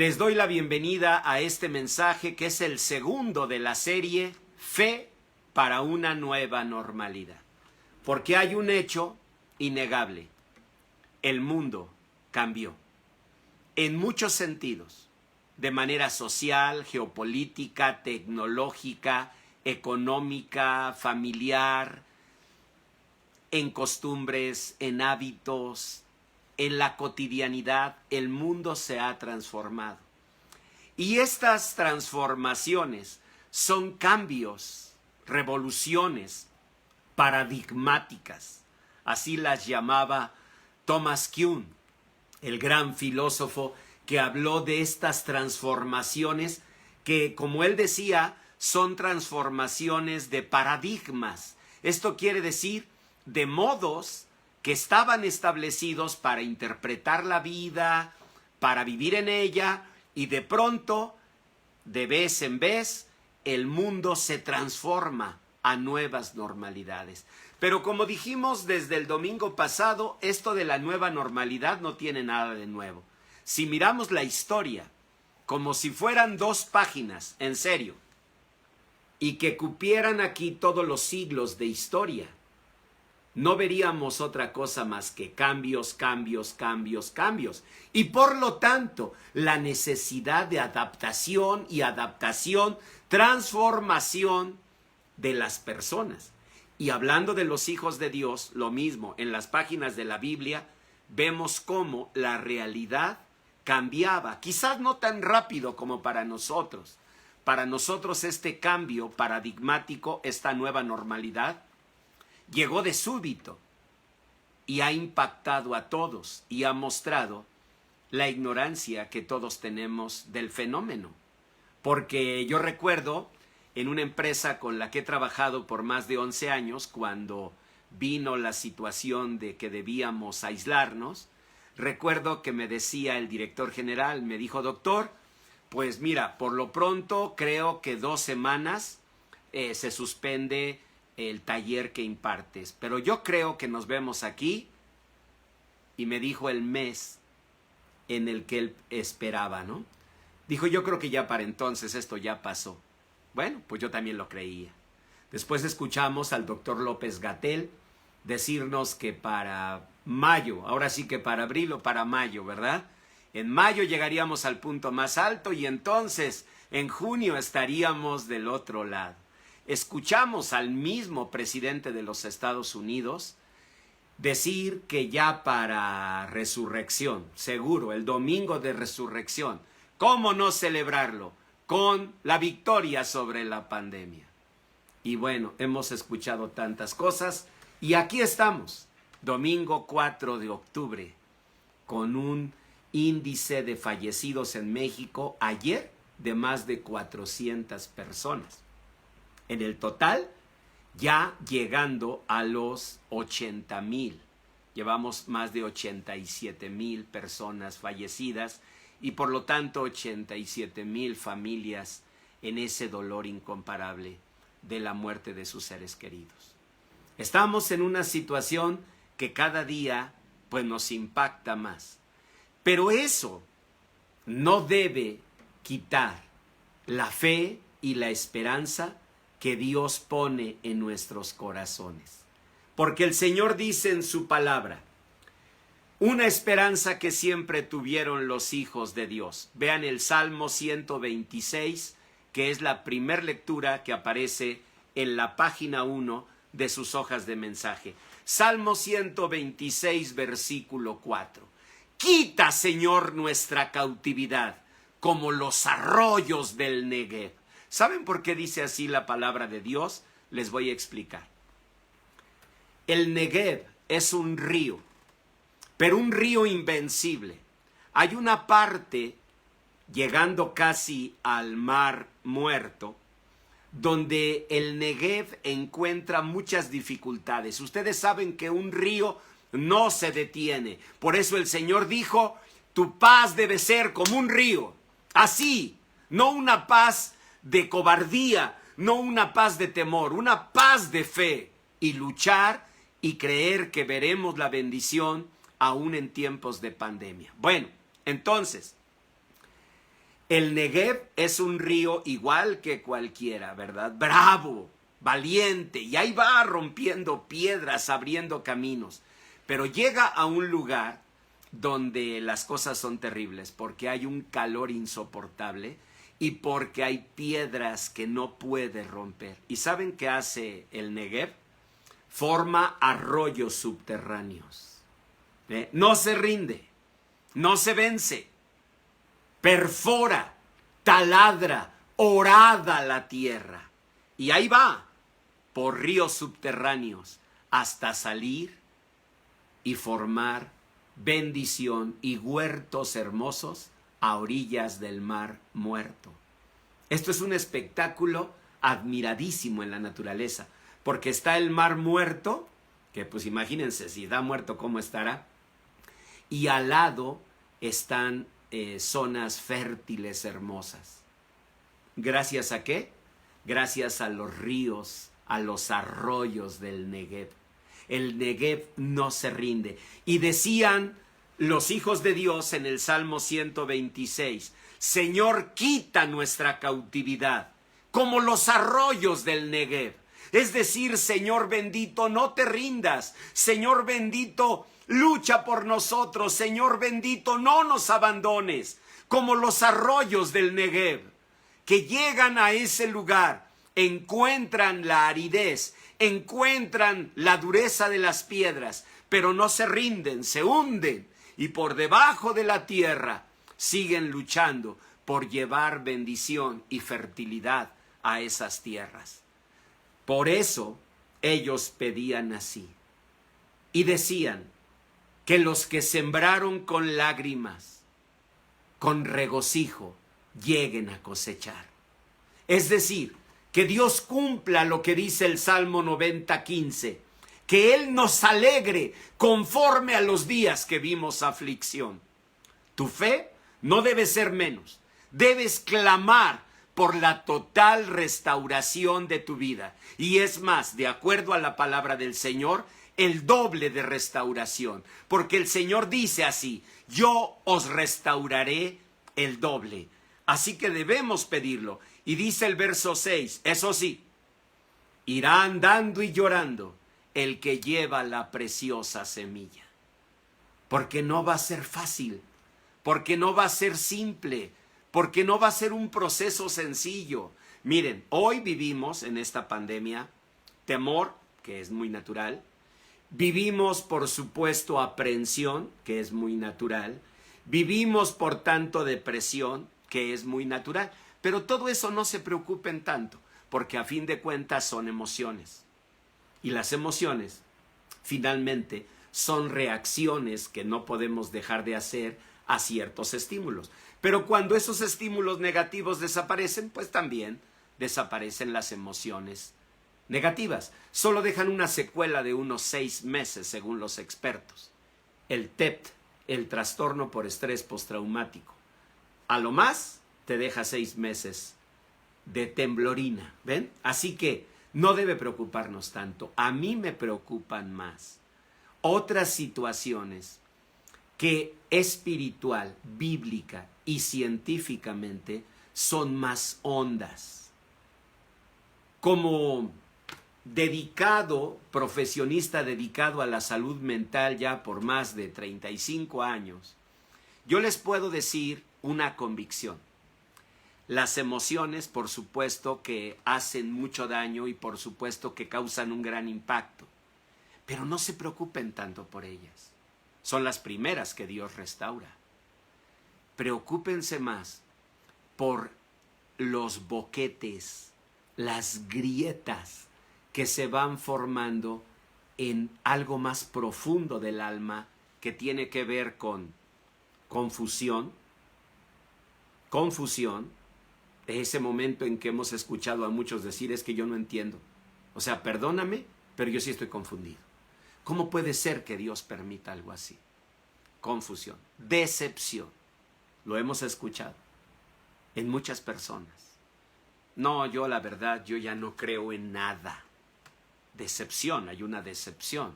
Les doy la bienvenida a este mensaje que es el segundo de la serie Fe para una nueva normalidad. Porque hay un hecho innegable. El mundo cambió en muchos sentidos, de manera social, geopolítica, tecnológica, económica, familiar, en costumbres, en hábitos, en la cotidianidad. El mundo se ha transformado. Y estas transformaciones son cambios, revoluciones paradigmáticas. Así las llamaba Thomas Kuhn, el gran filósofo que habló de estas transformaciones que, como él decía, son transformaciones de paradigmas. Esto quiere decir de modos que estaban establecidos para interpretar la vida, para vivir en ella, y de pronto, de vez en vez, el mundo se transforma a nuevas normalidades. Pero como dijimos desde el domingo pasado, esto de la nueva normalidad no tiene nada de nuevo. Si miramos la historia como si fueran 2 páginas, en serio, y que cupieran aquí todos los siglos de historia, no veríamos otra cosa más que cambios, cambios, cambios, cambios. Y por lo tanto, la necesidad de adaptación y adaptación, transformación de las personas. Y hablando de los hijos de Dios, lo mismo, en las páginas de la Biblia, vemos cómo la realidad cambiaba. Quizás no tan rápido como para nosotros. Para nosotros este cambio paradigmático, esta nueva normalidad, llegó de súbito y ha impactado a todos y ha mostrado la ignorancia que todos tenemos del fenómeno. Porque yo recuerdo en una empresa con la que he trabajado por más de 11 años, cuando vino la situación de que debíamos aislarnos, recuerdo que me decía el director general, me dijo: doctor, pues mira, por lo pronto creo que 2 semanas se suspende el taller que impartes, pero yo creo que nos vemos aquí. Y me dijo el mes en el que él esperaba, ¿no? Dijo: yo creo que ya para entonces esto ya pasó. Bueno, pues yo también lo creía. Después escuchamos al doctor López-Gatell decirnos que para mayo, ahora sí que para abril o para mayo, ¿verdad? En mayo llegaríamos al punto más alto y entonces en junio estaríamos del otro lado. Escuchamos al mismo presidente de los Estados Unidos decir que ya para resurrección, seguro, el domingo de resurrección, ¿cómo no celebrarlo? Con la victoria sobre la pandemia. Y bueno, hemos escuchado tantas cosas y aquí estamos, domingo 4 de octubre, con un índice de fallecidos en México ayer de más de 400 personas. En el total, ya llegando a los 80,000. Llevamos más de 87,000 personas fallecidas y por lo tanto 87,000 familias en ese dolor incomparable de la muerte de sus seres queridos. Estamos en una situación que cada día pues nos impacta más. Pero eso no debe quitar la fe y la esperanza que Dios pone en nuestros corazones. Porque el Señor dice en su palabra, una esperanza que siempre tuvieron los hijos de Dios. Vean el Salmo 126, que es la primer lectura que aparece en la página 1 de sus hojas de mensaje. Salmo 126, versículo 4. Quita, Señor, nuestra cautividad, como los arroyos del Negev. ¿Saben por qué dice así la palabra de Dios? Les voy a explicar. El Negev es un río, pero un río invencible. Hay una parte, llegando casi al mar muerto, donde el Negev encuentra muchas dificultades. Ustedes saben que un río no se detiene. Por eso el Señor dijo, tu paz debe ser como un río. Así, no una paz de cobardía, no una paz de temor, una paz de fe, y luchar y creer que veremos la bendición aún en tiempos de pandemia. Bueno, entonces, El Negev es un río igual que cualquiera, ¿verdad? Bravo, valiente, y ahí va rompiendo piedras, abriendo caminos. Pero llega a un lugar donde las cosas son terribles, porque hay un calor insoportable y porque hay piedras que no puede romper. ¿Y saben qué hace el Negev? Forma arroyos subterráneos. No se rinde, no se vence, perfora, taladra, horada la tierra. Y ahí va, por ríos subterráneos, hasta salir y formar bendición y huertos hermosos a orillas del mar muerto. Esto es un espectáculo admiradísimo en la naturaleza, porque está el mar muerto, que pues imagínense, si está muerto, ¿cómo estará? Y al lado están zonas fértiles hermosas. ¿Gracias a qué? Gracias a los ríos, a los arroyos del Negev. El Negev no se rinde. Y decían los hijos de Dios en el Salmo 126, Señor, quita nuestra cautividad, como los arroyos del Negev. Es decir, Señor bendito, no te rindas. Señor bendito, lucha por nosotros. Señor bendito, no nos abandones. Como los arroyos del Negev, que llegan a ese lugar, encuentran la aridez, encuentran la dureza de las piedras, pero no se rinden, se hunden y por debajo de la tierra siguen luchando por llevar bendición y fertilidad a esas tierras. Por eso ellos pedían así y decían que los que sembraron con lágrimas, con regocijo, lleguen a cosechar. Es decir, que Dios cumpla lo que dice el Salmo 90:15, que Él nos alegre conforme a los días que vimos aflicción. Tu fe no debe ser menos, debes clamar por la total restauración de tu vida. Y es más, de acuerdo a la palabra del Señor, el doble de restauración. Porque el Señor dice así, yo os restauraré el doble. Así que debemos pedirlo. Y dice el verso 6, eso sí, irá andando y llorando el que lleva la preciosa semilla. Porque no va a ser fácil, porque no va a ser simple, porque no va a ser un proceso sencillo. Miren, hoy vivimos en esta pandemia temor, que es muy natural. Vivimos, por supuesto, aprehensión, que es muy natural. Vivimos, por tanto, depresión, que es muy natural. Pero todo eso no se preocupen tanto, porque a fin de cuentas son emociones. Y las emociones, finalmente, son reacciones que no podemos dejar de hacer a ciertos estímulos. Pero cuando esos estímulos negativos desaparecen, pues también desaparecen las emociones negativas. Solo dejan una secuela de unos 6 meses, según los expertos. El TEPT, el trastorno por estrés postraumático. A lo más, te deja 6 meses de temblorina, ¿ven? Así que no debe preocuparnos tanto. A mí me preocupan más otras situaciones que espiritual, bíblica y científicamente son más hondas. Como profesionista dedicado a la salud mental ya por más de 35 años, yo les puedo decir una convicción. Las emociones, por supuesto, que hacen mucho daño y por supuesto que causan un gran impacto. Pero no se preocupen tanto por ellas. Son las primeras que Dios restaura. Preocúpense más por los boquetes, las grietas que se van formando en algo más profundo del alma que tiene que ver con confusión, ese momento en que hemos escuchado a muchos decir es que yo no entiendo. O sea, perdóname, pero yo sí estoy confundido. ¿Cómo puede ser que Dios permita algo así? Confusión, decepción. Lo hemos escuchado en muchas personas. No, yo la verdad, yo ya no creo en nada. Decepción, hay una decepción.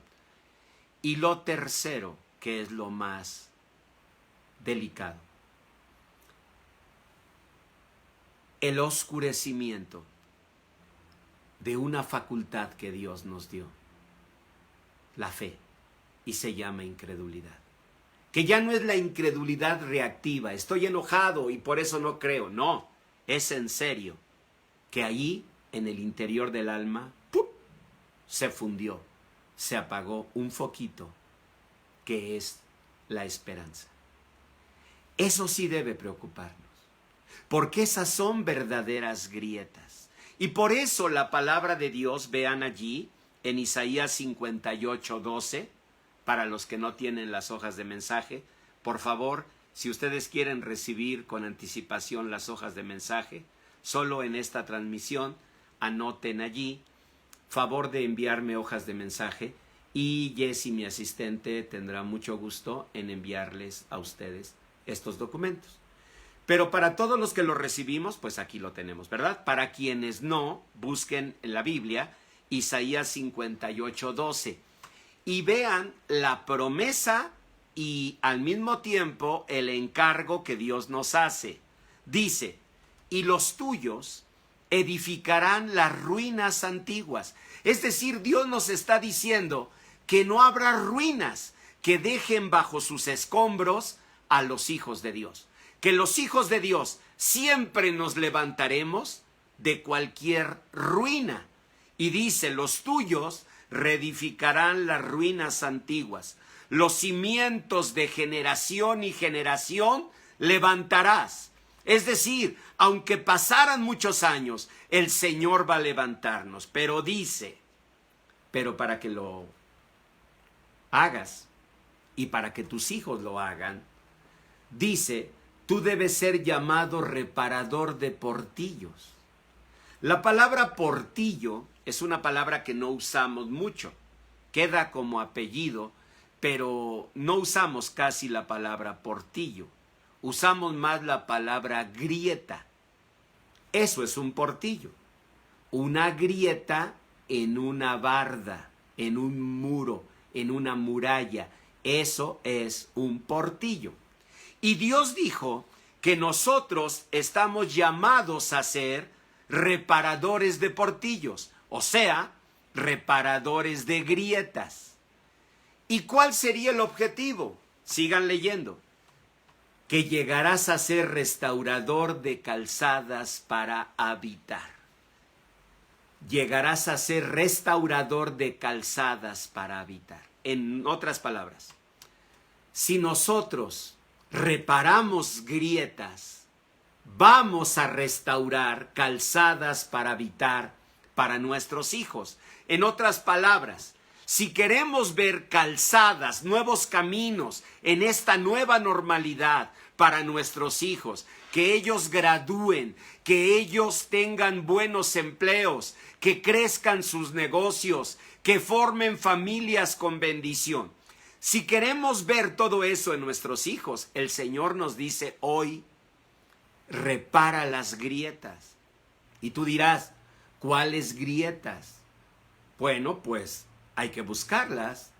Y lo tercero, que es lo más delicado. el oscurecimiento de una facultad que Dios nos dio, la fe, y se llama incredulidad. Que ya no es la incredulidad reactiva, estoy enojado y por eso no creo. No, es en serio, que allí, en el interior del alma, ¡pum!, se fundió, se apagó un foquito, que es la esperanza. Eso sí debe preocuparnos, porque esas son verdaderas grietas. Y por eso la palabra de Dios, vean allí, en Isaías 58:12, para los que no tienen las hojas de mensaje, por favor, si ustedes quieren recibir con anticipación las hojas de mensaje, solo en esta transmisión, anoten allí, favor de enviarme hojas de mensaje, y Jessy, mi asistente, tendrá mucho gusto en enviarles a ustedes estos documentos. Pero para todos los que lo recibimos, pues aquí lo tenemos, ¿verdad? Para quienes no, busquen en la Biblia Isaías 58:12 y vean la promesa y al mismo tiempo el encargo que Dios nos hace. Dice, y los tuyos edificarán las ruinas antiguas. Es decir, Dios nos está diciendo que no habrá ruinas que dejen bajo sus escombros a los hijos de Dios. Que los hijos de Dios siempre nos levantaremos de cualquier ruina. Y dice, los tuyos reedificarán las ruinas antiguas. Los cimientos de generación y generación levantarás. Es decir, aunque pasaran muchos años, el Señor va a levantarnos. Pero dice, pero para que lo hagas y para que tus hijos lo hagan, dice, tú debes ser llamado reparador de portillos. La palabra portillo es una palabra que no usamos mucho. Queda como apellido, pero no usamos casi la palabra portillo. Usamos más la palabra grieta. Eso es un portillo. Una grieta en una barda, en un muro, en una muralla. Eso es un portillo. Y Dios dijo que nosotros estamos llamados a ser reparadores de portillos, o sea, reparadores de grietas. ¿Y cuál sería el objetivo? Sigan leyendo. Que llegarás a ser restaurador de calzadas para habitar. Llegarás a ser restaurador de calzadas para habitar. En otras palabras, si nosotros reparamos grietas, vamos a restaurar calzadas para habitar para nuestros hijos. En otras palabras, si queremos ver calzadas, nuevos caminos en esta nueva normalidad para nuestros hijos, que ellos gradúen, que ellos tengan buenos empleos, que crezcan sus negocios, que formen familias con bendición. Si queremos ver todo eso en nuestros hijos, el Señor nos dice hoy, repara las grietas. Y tú dirás, ¿cuáles grietas? Bueno, pues hay que buscarlas.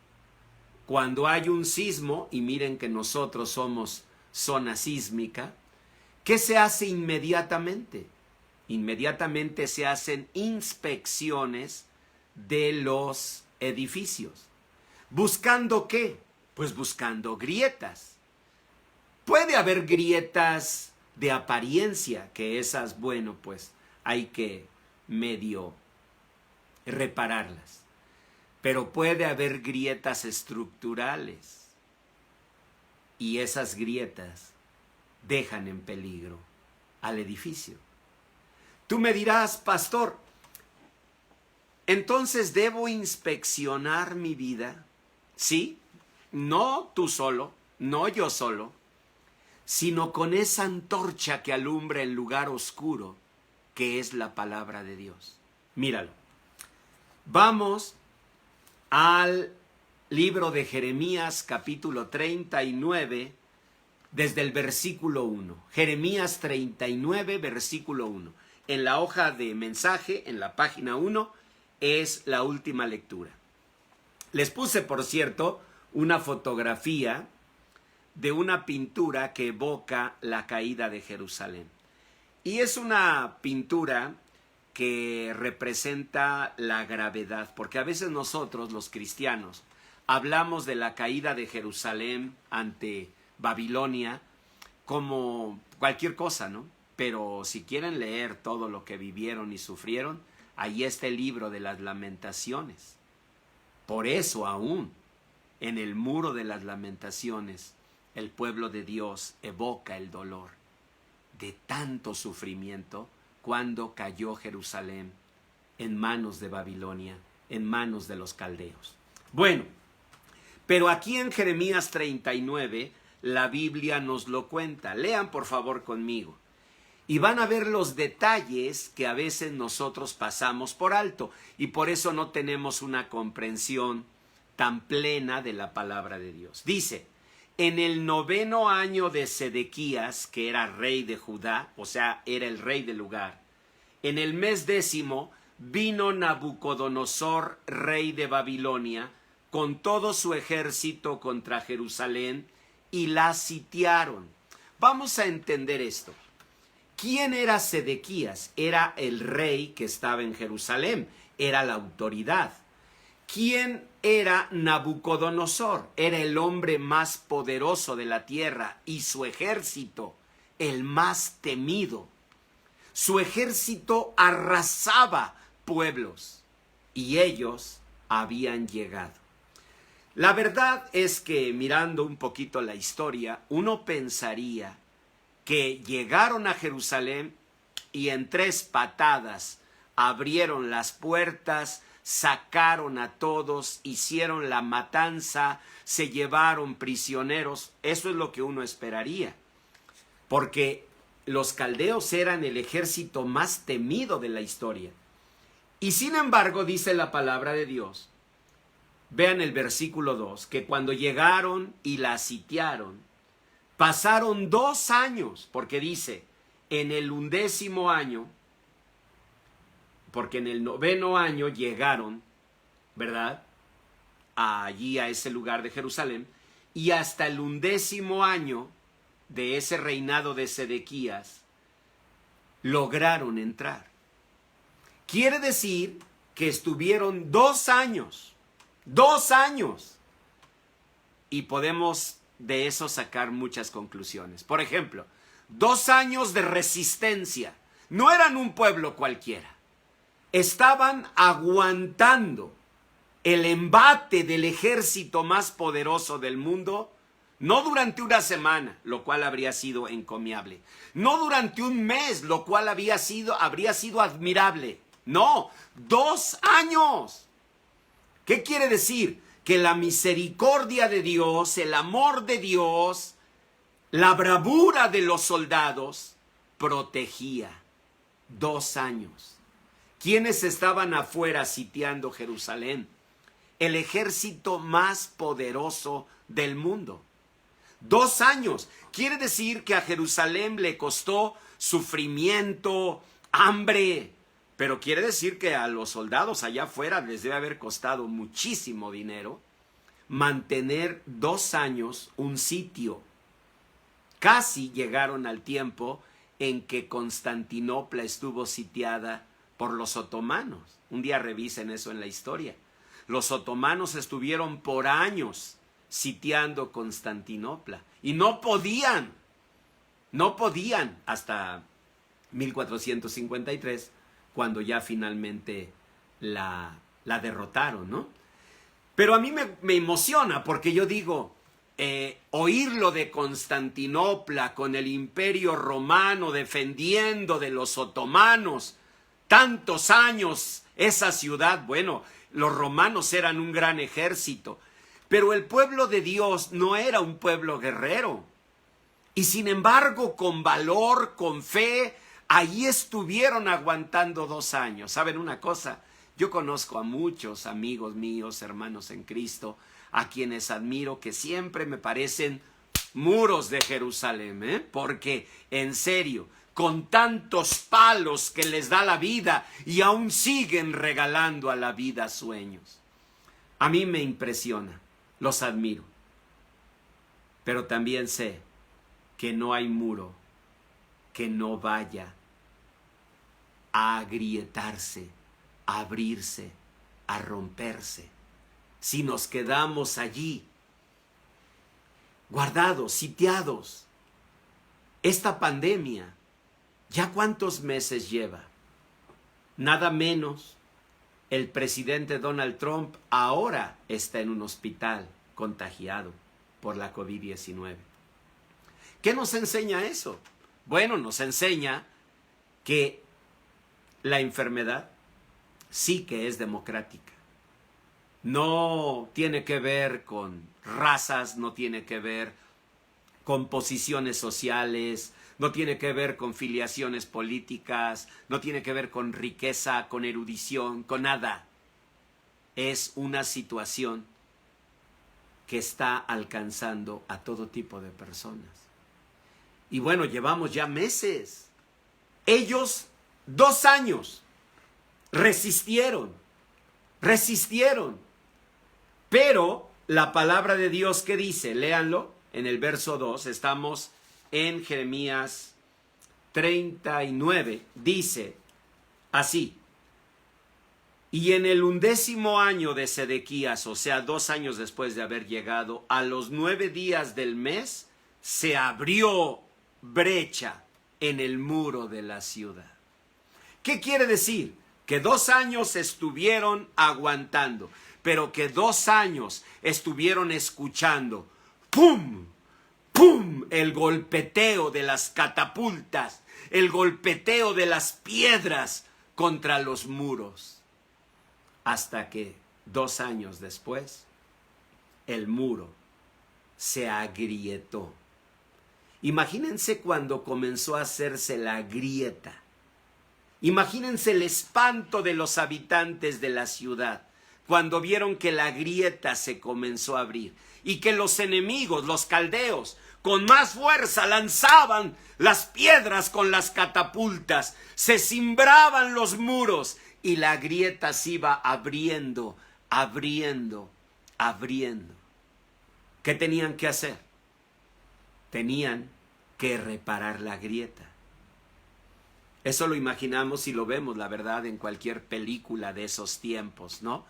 Cuando hay un sismo, y miren que nosotros somos zona sísmica, ¿qué se hace inmediatamente? Inmediatamente se hacen inspecciones de los edificios. ¿Buscando qué? Pues buscando grietas. Puede haber grietas de apariencia, que esas, bueno, pues hay que medio repararlas. Pero puede haber grietas estructurales y esas grietas dejan en peligro al edificio. Tú me dirás, pastor, entonces debo inspeccionar mi vida. Sí, no tú solo, no yo solo, sino con esa antorcha que alumbra el lugar oscuro, que es la palabra de Dios. Míralo. Vamos al libro de Jeremías, capítulo 39, desde el versículo 1. Jeremías 39, versículo 1. En la hoja de mensaje, en la página 1, es la última lectura. Les puse, por cierto, una fotografía de una pintura que evoca la caída de Jerusalén. Y es una pintura que representa la gravedad, porque a veces nosotros, los cristianos, hablamos de la caída de Jerusalén ante Babilonia como cualquier cosa, ¿no? Pero si quieren leer todo lo que vivieron y sufrieron, ahí está el libro de las Lamentaciones. Por eso aún en el muro de las Lamentaciones el pueblo de Dios evoca el dolor de tanto sufrimiento cuando cayó Jerusalén en manos de Babilonia, en manos de los caldeos. Bueno, pero aquí en Jeremías 39 la Biblia nos lo cuenta. Lean por favor conmigo. Y van a ver los detalles que a veces nosotros pasamos por alto y por eso no tenemos una comprensión tan plena de la palabra de Dios. Dice, en el 9º año de Sedequías, que era rey de Judá, o sea, era el rey del lugar, en el mes 10º vino Nabucodonosor, rey de Babilonia, con todo su ejército contra Jerusalén y la sitiaron. Vamos a entender esto. ¿Quién era Sedequías? Era el rey que estaba en Jerusalén, era la autoridad. ¿Quién era Nabucodonosor? Era el hombre más poderoso de la tierra y su ejército, el más temido. Su ejército arrasaba pueblos y ellos habían llegado. La verdad es que mirando un poquito la historia, uno pensaría que llegaron a Jerusalén y en 3 patadas abrieron las puertas, sacaron a todos, hicieron la matanza, se llevaron prisioneros. Eso es lo que uno esperaría, porque los caldeos eran el ejército más temido de la historia. Y sin embargo, dice la palabra de Dios, vean el versículo 2, que cuando llegaron y la sitiaron, pasaron 2 años, porque dice, en el 11º año, porque en el 9º año llegaron, ¿verdad? Allí a ese lugar de Jerusalén, y hasta el 11º año de ese reinado de Sedequías, lograron entrar. Quiere decir que estuvieron 2 años, 2 años, y podemos de eso sacar muchas conclusiones. Por ejemplo, 2 años de resistencia. No eran un pueblo cualquiera. Estaban aguantando el embate del ejército más poderoso del mundo, no durante una semana, lo cual habría sido encomiable. No durante un mes, lo cual habría sido admirable. No, 2 años. ¿Qué quiere decir? Que la misericordia de Dios, el amor de Dios, la bravura de los soldados protegía. 2 años. ¿Quiénes estaban afuera sitiando Jerusalén? El ejército más poderoso del mundo. 2 años. Quiere decir que a Jerusalén le costó sufrimiento, hambre. Pero quiere decir que a los soldados allá afuera les debe haber costado muchísimo dinero mantener 2 años un sitio. Casi llegaron al tiempo en que Constantinopla estuvo sitiada por los otomanos. Un día revisen eso en la historia. Los otomanos estuvieron por años sitiando Constantinopla y no podían hasta 1453, cuando ya finalmente la derrotaron, ¿no? Pero a mí me emociona porque yo digo, oírlo de Constantinopla con el Imperio Romano defendiendo de los otomanos, tantos años esa ciudad, bueno, los romanos eran un gran ejército, pero el pueblo de Dios no era un pueblo guerrero. Y sin embargo, con valor, con fe, ahí estuvieron aguantando 2 años. ¿Saben una cosa? Yo conozco a muchos amigos míos, hermanos en Cristo, a quienes admiro, que siempre me parecen muros de Jerusalén, porque en serio, con tantos palos que les da la vida y aún siguen regalando a la vida sueños. A mí me impresiona, los admiro, pero también sé que no hay muro que no vaya a agrietarse, a abrirse, a romperse. Si nos quedamos allí, guardados, sitiados, esta pandemia, ¿ya cuántos meses lleva? Nada menos, el presidente Donald Trump ahora está en un hospital contagiado por la COVID-19. ¿Qué nos enseña eso? Bueno, nos enseña que la enfermedad sí que es democrática. No tiene que ver con razas, no tiene que ver con posiciones sociales, no tiene que ver con filiaciones políticas, no tiene que ver con riqueza, con erudición, con nada. Es una situación que está alcanzando a todo tipo de personas. Y bueno, llevamos ya meses. Ellos 2 años resistieron. Pero la palabra de Dios, ¿qué dice? Léanlo en el verso 2, estamos en Jeremías 39, dice así: y en el 11º año de Sedequías, o sea, 2 años después de haber llegado, a los 9 días del mes, se abrió brecha en el muro de la ciudad. ¿Qué quiere decir? Que 2 años estuvieron aguantando, pero que 2 años estuvieron escuchando ¡pum! ¡Pum! El golpeteo de las catapultas, el golpeteo de las piedras contra los muros. Hasta que 2 años después, el muro se agrietó. Imagínense cuando comenzó a hacerse la grieta. Imagínense el espanto de los habitantes de la ciudad cuando vieron que la grieta se comenzó a abrir y que los enemigos, los caldeos, con más fuerza lanzaban las piedras con las catapultas, se cimbraban los muros y la grieta se iba abriendo. ¿Qué tenían que hacer? Tenían que reparar la grieta. Eso lo imaginamos y lo vemos, la verdad, en cualquier película de esos tiempos, ¿no?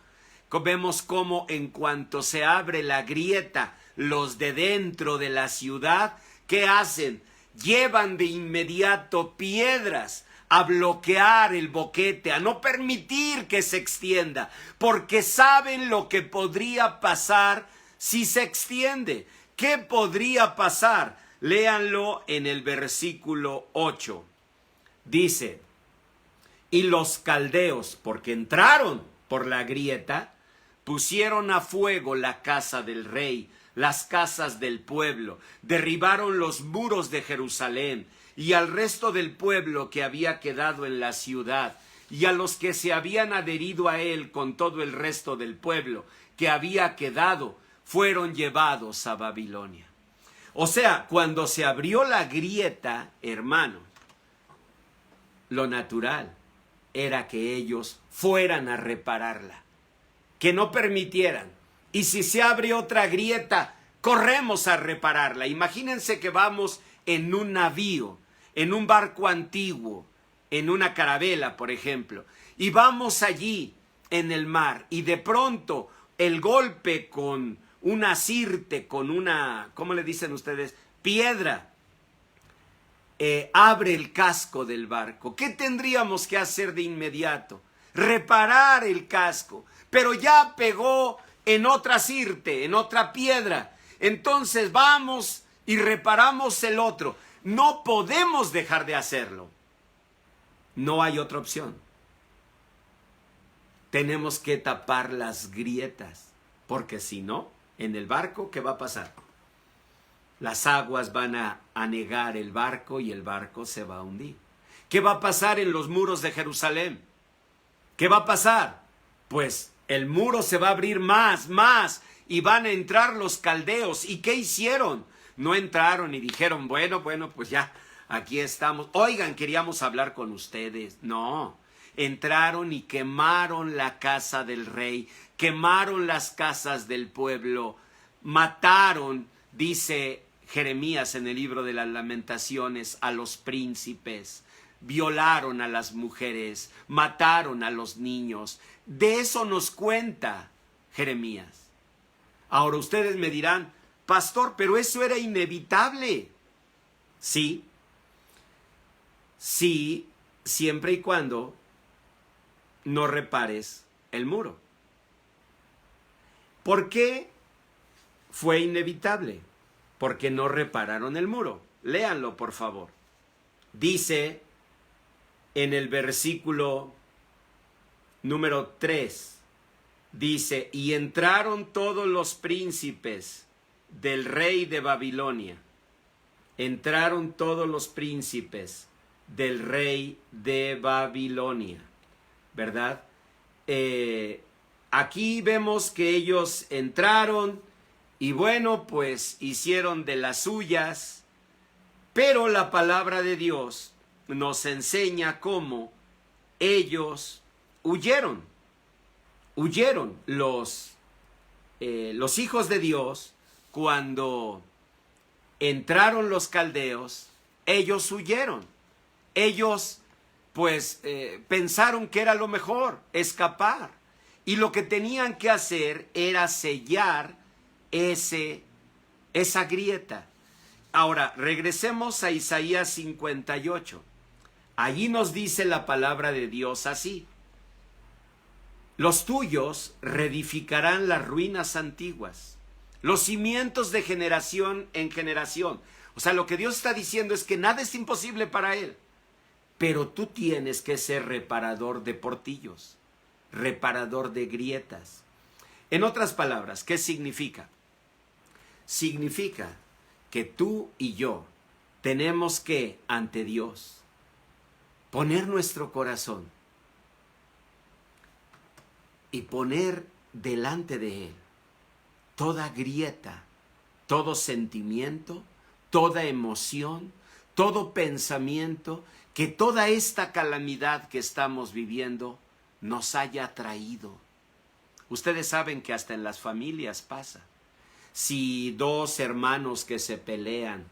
Vemos cómo en cuanto se abre la grieta, los de dentro de la ciudad, ¿qué hacen? Llevan de inmediato piedras a bloquear el boquete, a no permitir que se extienda, porque saben lo que podría pasar si se extiende. ¿Qué podría pasar? Léanlo en el versículo 8. Dice: y los caldeos, porque entraron por la grieta, pusieron a fuego la casa del rey, las casas del pueblo, derribaron los muros de Jerusalén, y al resto del pueblo que había quedado en la ciudad, y a los que se habían adherido a él con todo el resto del pueblo que había quedado, fueron llevados a Babilonia. O sea, cuando se abrió la grieta, hermano, lo natural era que ellos fueran a repararla, que no permitieran. Y si se abre otra grieta, corremos a repararla. Imagínense que vamos en un navío, en un barco antiguo, en una carabela, por ejemplo, y vamos allí en el mar, y de pronto el golpe con una sirte, con una, ¿cómo le dicen ustedes? Piedra, abre el casco del barco. ¿Qué tendríamos que hacer de inmediato? Reparar el casco, pero ya pegó en otra sirte, en otra piedra. Entonces vamos y reparamos el otro. No podemos dejar de hacerlo. No hay otra opción. Tenemos que tapar las grietas, porque si no, en el barco, ¿qué va a pasar? Las aguas van a anegar el barco y el barco se va a hundir. ¿Qué va a pasar en los muros de Jerusalén? ¿Qué va a pasar? Pues el muro se va a abrir más, y van a entrar los caldeos. ¿Y qué hicieron? No entraron y dijeron, bueno, pues ya, aquí estamos. Oigan, queríamos hablar con ustedes. No, entraron y quemaron la casa del rey, quemaron las casas del pueblo, mataron, dice Jeremías en el libro de las Lamentaciones, a los príncipes, violaron a las mujeres, mataron a los niños. De eso nos cuenta Jeremías. Ahora ustedes me dirán, pastor, pero eso era inevitable. Sí, sí, siempre y cuando no repares el muro. ¿Por qué fue inevitable? Porque no repararon el muro. Léanlo, por favor. Dice en el versículo número 3, dice, y entraron todos los príncipes del rey de Babilonia. Entraron todos los príncipes del rey de Babilonia, ¿verdad? Aquí vemos que ellos entraron y bueno, pues hicieron de las suyas, pero la palabra de Dios nos enseña cómo ellos huyeron. Huyeron los hijos de Dios cuando entraron los caldeos, ellos huyeron. Ellos pues pensaron que era lo mejor, escapar. Y lo que tenían que hacer era sellar esa grieta. Ahora, regresemos a Isaías 58. Allí nos dice la palabra de Dios así. Los tuyos reedificarán las ruinas antiguas, los cimientos de generación en generación. O sea, lo que Dios está diciendo es que nada es imposible para Él. Pero tú tienes que ser reparador de portillos, reparador de grietas. En otras palabras, ¿qué significa? Significa que tú y yo tenemos que, ante Dios, poner nuestro corazón y poner delante de Él toda grieta, todo sentimiento, toda emoción, todo pensamiento, que toda esta calamidad que estamos viviendo nos haya traído. Ustedes saben que hasta en las familias pasa. Si dos hermanos que se pelean,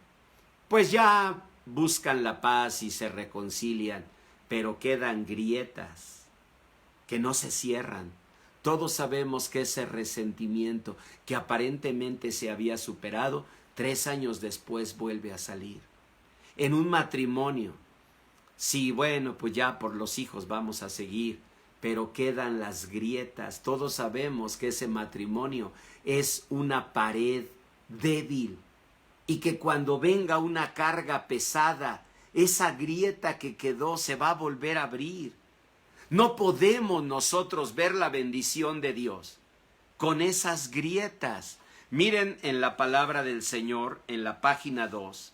pues ya buscan la paz y se reconcilian, pero quedan grietas que no se cierran. Todos sabemos que ese resentimiento que aparentemente se había superado, 3 años después vuelve a salir. En un matrimonio, sí, bueno, pues ya por los hijos vamos a seguir, pero quedan las grietas. Todos sabemos que ese matrimonio es una pared débil y que cuando venga una carga pesada, esa grieta que quedó se va a volver a abrir. No podemos nosotros ver la bendición de Dios con esas grietas. Miren en la palabra del Señor, en la página 2,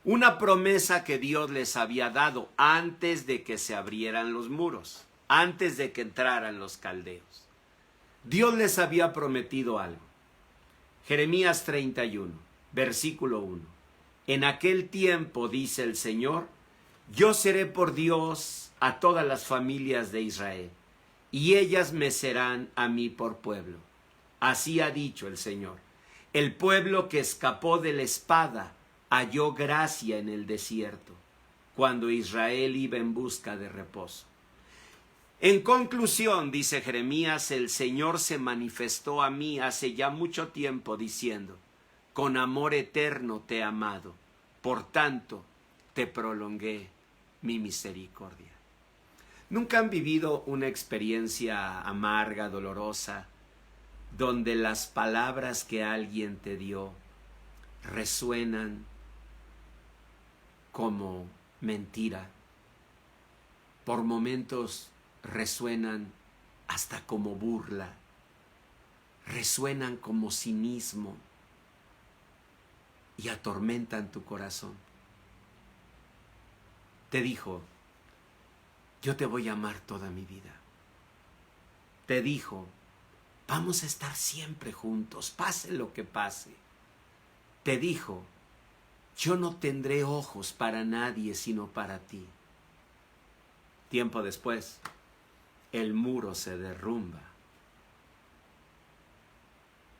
una promesa que Dios les había dado antes de que se abrieran los muros, antes de que entraran los caldeos. Dios les había prometido algo. Jeremías 31, versículo 1. En aquel tiempo, dice el Señor, yo seré por Dios a todas las familias de Israel, y ellas me serán a mí por pueblo. Así ha dicho el Señor. El pueblo que escapó de la espada halló gracia en el desierto, cuando Israel iba en busca de reposo. En conclusión, dice Jeremías, el Señor se manifestó a mí hace ya mucho tiempo diciendo, con amor eterno te he amado, por tanto te prolongué mi misericordia. ¿Nunca han vivido una experiencia amarga, dolorosa, donde las palabras que alguien te dio resuenan como mentira? Por momentos resuenan hasta como burla, resuenan como cinismo y atormentan tu corazón. Te dijo, yo te voy a amar toda mi vida. Te dijo, vamos a estar siempre juntos, pase lo que pase. Te dijo, yo no tendré ojos para nadie sino para ti. Tiempo después, el muro se derrumba.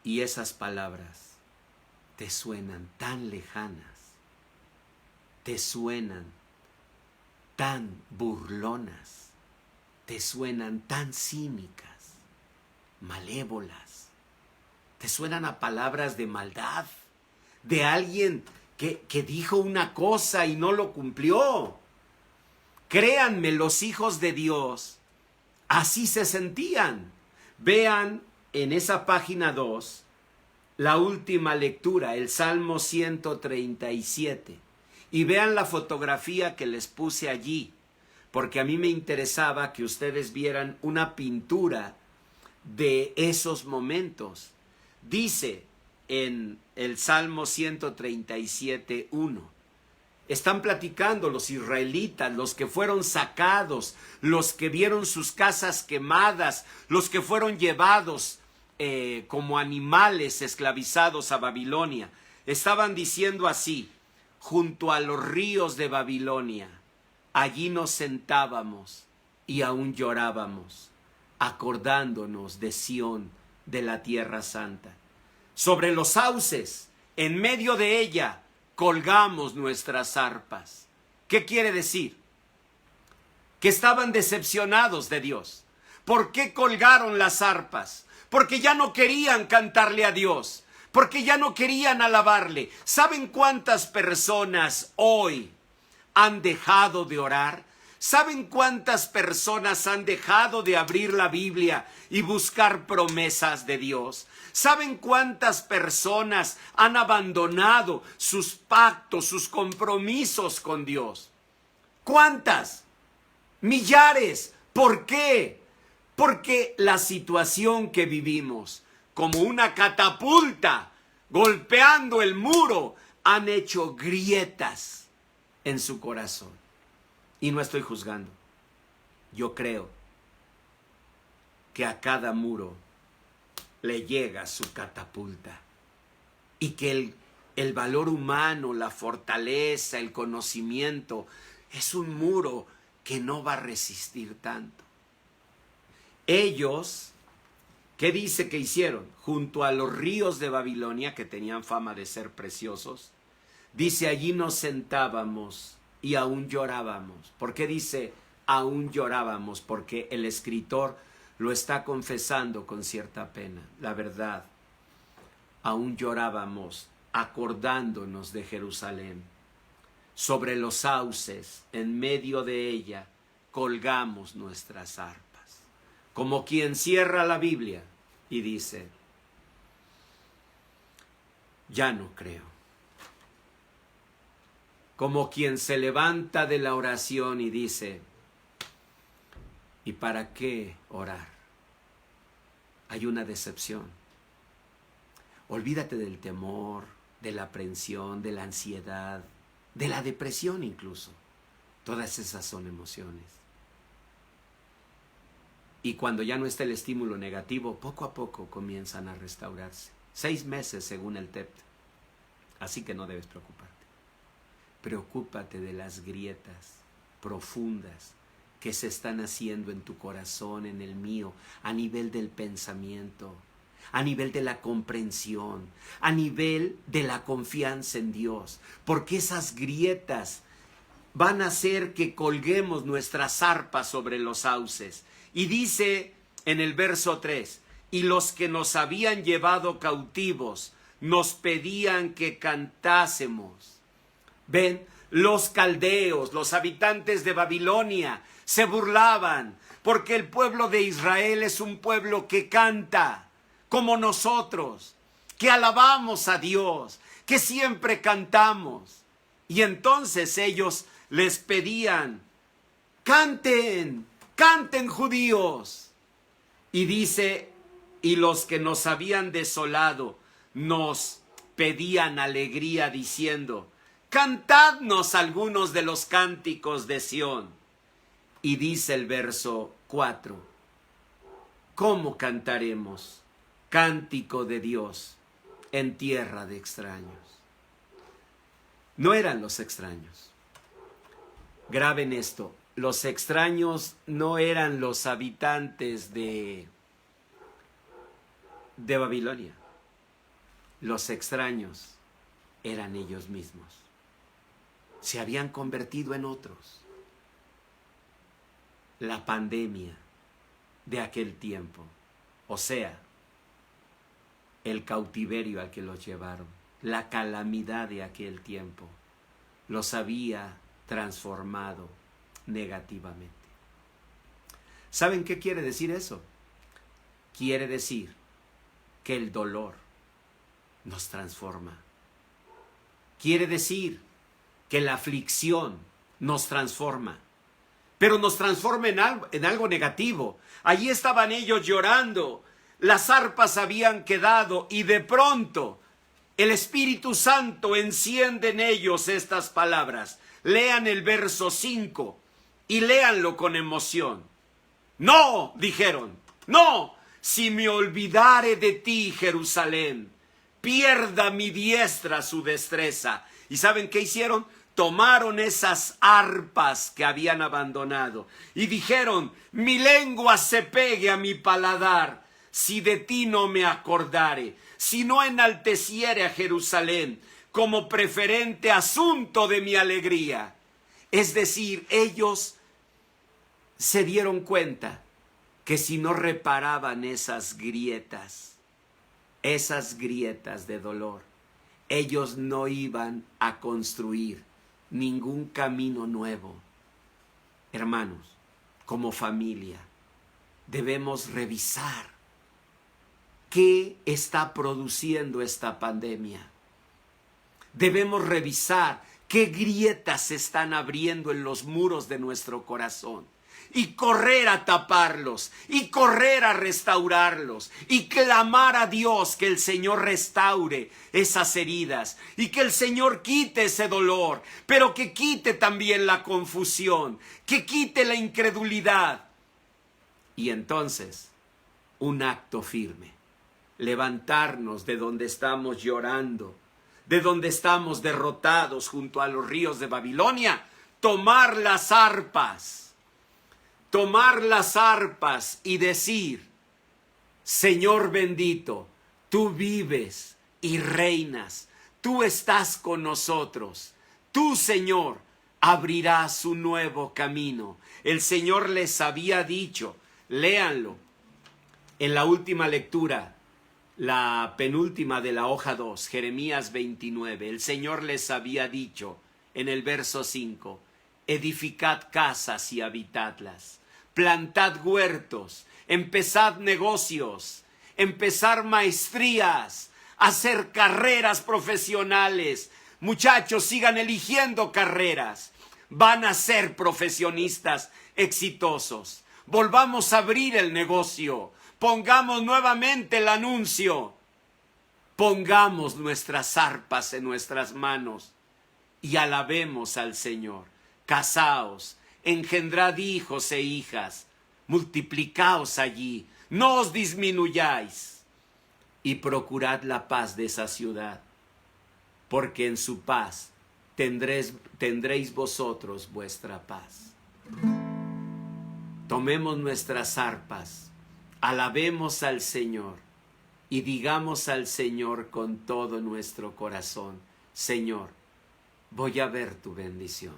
Y esas palabras te suenan tan lejanas, te suenan tan burlonas, te suenan tan cínicas, malévolas, te suenan a palabras de maldad, de alguien que dijo una cosa y no lo cumplió. Créanme, los hijos de Dios así se sentían. Vean en esa página 2 la última lectura, el Salmo 137. Y vean la fotografía que les puse allí, porque a mí me interesaba que ustedes vieran una pintura de esos momentos. Dice en el Salmo 137:1. Están platicando los israelitas, los que fueron sacados, los que vieron sus casas quemadas, los que fueron llevados como animales esclavizados a Babilonia. Estaban diciendo así: junto a los ríos de Babilonia, allí nos sentábamos y aún llorábamos, acordándonos de Sión, de la tierra santa. Sobre los sauces, en medio de ella, colgamos nuestras arpas. ¿Qué quiere decir? Que estaban decepcionados de Dios. ¿Por qué colgaron las arpas? Porque ya no querían cantarle a Dios, porque ya no querían alabarle. ¿Saben cuántas personas hoy han dejado de orar? ¿Saben cuántas personas han dejado de abrir la Biblia y buscar promesas de Dios? ¿Saben cuántas personas han abandonado sus pactos, sus compromisos con Dios? ¿Cuántas? Millares. ¿Por qué? Porque la situación que vivimos, como una catapulta golpeando el muro, han hecho grietas en su corazón. Y no estoy juzgando. Yo creo que a cada muro le llega su catapulta. Y que el valor humano, la fortaleza, el conocimiento, es un muro que no va a resistir tanto. Ellos, ¿qué dice que hicieron? Junto a los ríos de Babilonia, que tenían fama de ser preciosos, dice, allí nos sentábamos y aún llorábamos. ¿Por qué dice aún llorábamos? Porque el escritor lo está confesando con cierta pena. La verdad, aún llorábamos acordándonos de Jerusalén. Sobre los sauces, en medio de ella, colgamos nuestras arpas. Como quien cierra la Biblia y dice, ya no creo. Como quien se levanta de la oración y dice, ¿y para qué orar? Hay una decepción. Olvídate del temor, de la aprensión, de la ansiedad, de la depresión incluso. Todas esas son emociones. Y cuando ya no está el estímulo negativo, poco a poco comienzan a restaurarse. 6 meses según el TEPT. Así que no debes preocuparte. Preocúpate de las grietas profundas que se están haciendo en tu corazón, en el mío, a nivel del pensamiento, a nivel de la comprensión, a nivel de la confianza en Dios. Porque esas grietas van a hacer que colguemos nuestras arpas sobre los sauces. Y dice en el verso 3, y los que nos habían llevado cautivos nos pedían que cantásemos. Ven, los caldeos, los habitantes de Babilonia, se burlaban, porque el pueblo de Israel es un pueblo que canta, como nosotros, que alabamos a Dios, que siempre cantamos. Y entonces ellos les pedían, canten, canten judíos. Y dice, y los que nos habían desolado nos pedían alegría diciendo, cantadnos algunos de los cánticos de Sión. Y dice el verso 4, ¿cómo cantaremos cántico de Dios en tierra de extraños? No eran los extraños. Graben esto, los extraños no eran los habitantes de Babilonia. Los extraños eran ellos mismos. Se habían convertido en otros. la pandemia de aquel tiempo, o sea, el cautiverio al que los llevaron, la calamidad de aquel tiempo, los había transformado negativamente. ¿Saben qué quiere decir eso? Quiere decir que el dolor nos transforma. Quiere decir que la aflicción nos transforma, pero nos transforma en algo negativo. Allí estaban ellos llorando, las arpas habían quedado y de pronto el Espíritu Santo enciende en ellos estas palabras. Lean el verso 5 y léanlo con emoción. No, dijeron, no, si me olvidare de ti, Jerusalén, pierda mi diestra su destreza. ¿Y saben qué hicieron? Tomaron esas arpas que habían abandonado y dijeron, mi lengua se pegue a mi paladar, si de ti no me acordare, si no enalteciere a Jerusalén como preferente asunto de mi alegría. Es decir, ellos se dieron cuenta que si no reparaban esas grietas de dolor, ellos no iban a construir ningún camino nuevo. Hermanos, como familia, debemos revisar qué está produciendo esta pandemia. Debemos revisar qué grietas se están abriendo en los muros de nuestro corazón y correr a taparlos y correr a restaurarlos y clamar a Dios que el Señor restaure esas heridas y que el Señor quite ese dolor, pero que quite también la confusión, que quite la incredulidad. Y entonces, un acto firme, levantarnos de donde estamos llorando, de donde estamos derrotados junto a los ríos de Babilonia, tomar las arpas y decir, Señor bendito, tú vives y reinas, tú estás con nosotros, tú, Señor, abrirás un nuevo camino. El Señor les había dicho, léanlo, en la última lectura, la penúltima de la hoja 2, Jeremías 29, el Señor les había dicho en el verso 5, edificad casas y habitadlas, plantad huertos, empezad negocios, empezar maestrías, hacer carreras profesionales. Muchachos, sigan eligiendo carreras, van a ser profesionistas exitosos. Volvamos a abrir el negocio, pongamos nuevamente el anuncio, pongamos nuestras arpas en nuestras manos y alabemos al Señor. Casaos, engendrad hijos e hijas, multiplicaos allí, no os disminuyáis y procurad la paz de esa ciudad, porque en su paz tendréis vosotros vuestra paz. Tomemos nuestras arpas, alabemos al Señor y digamos al Señor con todo nuestro corazón, Señor, voy a ver tu bendición,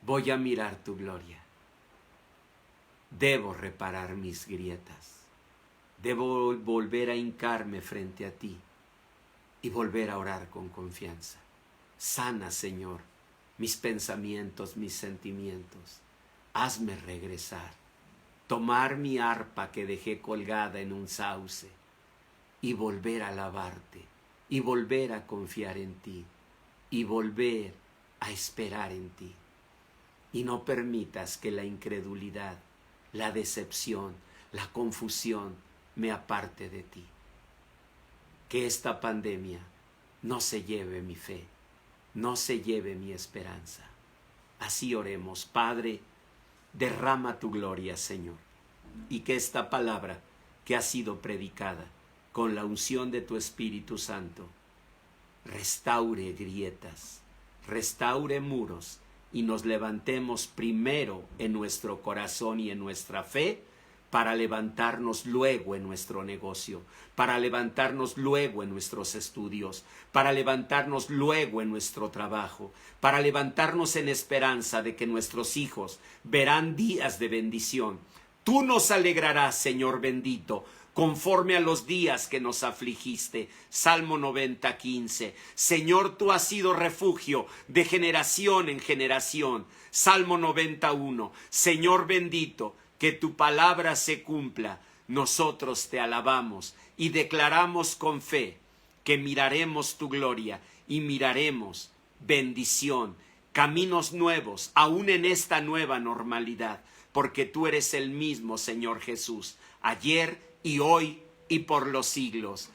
voy a mirar tu gloria. Debo reparar mis grietas, debo volver a hincarme frente a ti y volver a orar con confianza. Sana, Señor, mis pensamientos, mis sentimientos. Hazme regresar, tomar mi arpa que dejé colgada en un sauce y volver a alabarte, y volver a confiar en ti, y volver a esperar en ti. Y no permitas que la incredulidad, la decepción, la confusión me aparte de ti. Que esta pandemia no se lleve mi fe, no se lleve mi esperanza. Así oremos. Padre, derrama tu gloria, Señor, y que esta palabra que ha sido predicada con la unción de tu Espíritu Santo restaure grietas, restaure muros y nos levantemos primero en nuestro corazón y en nuestra fe para levantarnos luego en nuestro negocio, para levantarnos luego en nuestros estudios, para levantarnos luego en nuestro trabajo, para levantarnos en esperanza de que nuestros hijos verán días de bendición. Tú nos alegrarás, Señor bendito, conforme a los días que nos afligiste. Salmo 90:15. Señor, tú has sido refugio de generación en generación. Salmo 91. Señor bendito, que tu palabra se cumpla. Nosotros te alabamos y declaramos con fe que miraremos tu gloria y miraremos bendición, caminos nuevos, aún en esta nueva normalidad, porque tú eres el mismo, Señor Jesús, ayer y hoy y por los siglos.